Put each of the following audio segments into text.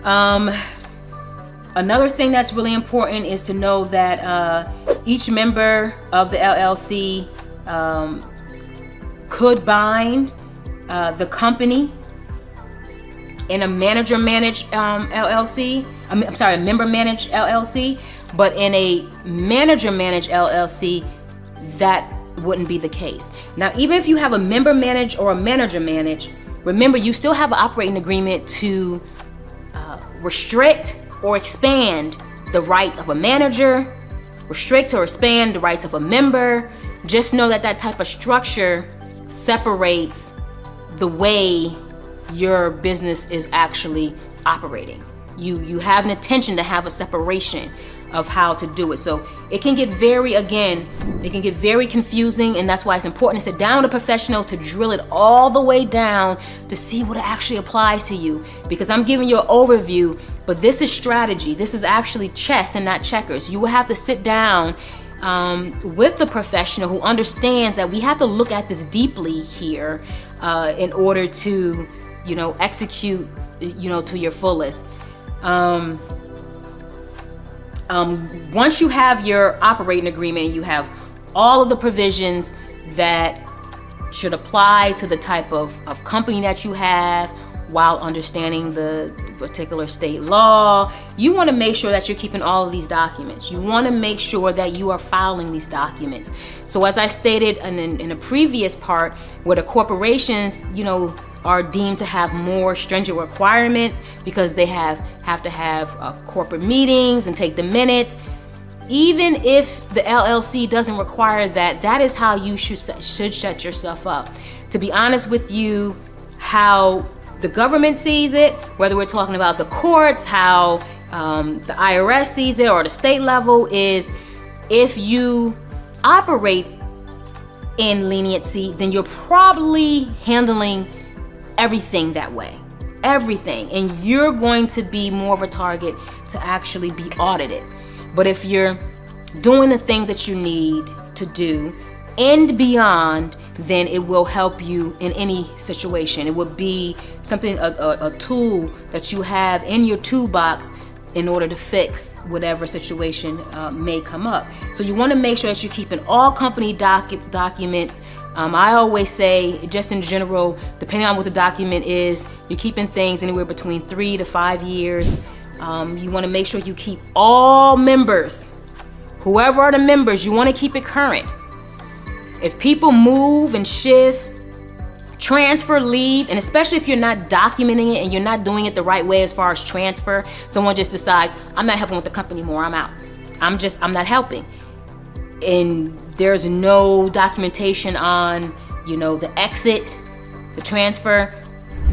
Another thing that's really important is to know that each member of the LLC could bind the company in a manager-managed LLC. I'm sorry, a member-managed LLC. But in a manager-managed LLC, that wouldn't be the case. Now, even if you have a member-managed or a manager-managed, remember, you still have an operating agreement to restrict or expand the rights of a manager, restrict or expand the rights of a member. Just know that that type of structure separates the way your business is actually operating. You have an intention to have a separation of how to do it. So it can get very confusing, and that's why it's important to sit down with a professional to drill it all the way down to see what actually applies to you. Because I'm giving you an overview, but this is strategy. This is actually chess and not checkers. You will have to sit down with the professional who understands that we have to look at this deeply here in order to, execute, to your fullest. Once you have your operating agreement, you have all of the provisions that should apply to the type of company that you have while understanding the particular state law. You want to make sure that you're keeping all of these documents. You want to make sure that you are filing these documents. So as I stated in a previous part, where the corporations, are deemed to have more stringent requirements because they have to have corporate meetings and take the minutes. Even if the LLC doesn't require that, that is how you should set yourself up. To be honest with you, how the government sees it, whether we're talking about the courts, how the IRS sees it, or the state level, is if you operate in leniency, then you're probably handling everything that way, everything, and you're going to be more of a target to actually be audited. But if you're doing the things that you need to do and beyond, then it will help you in any situation. It will be something, a tool that you have in your toolbox in order to fix whatever situation may come up. So you want to make sure that you're keeping all company documents. I always say, just in general, depending on what the document is, you're keeping things anywhere between 3 to 5 years. You want to make sure you keep all members, whoever are the members, you want to keep it current. If people move and shift, transfer, leave, and especially if you're not documenting it and you're not doing it the right way as far as transfer, someone just decides, I'm not helping with the company anymore, I'm out. I'm not helping. And there's no documentation on, the exit, the transfer,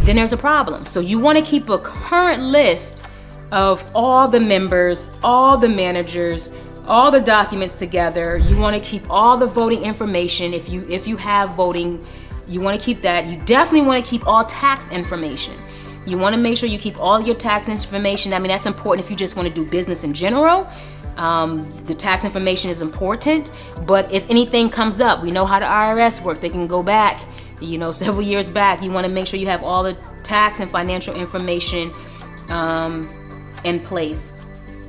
then there's a problem. So you want to keep a current list of all the members, all the managers, all the documents together. You want to keep all the voting information. If you have voting, you want to keep that. You definitely want to keep all tax information. You want to make sure you keep all your tax information. I mean, that's important if you just want to do business in general. The tax information is important, but if anything comes up, we know how the IRS works. They can go back, several years back. You want to make sure you have all the tax and financial information in place.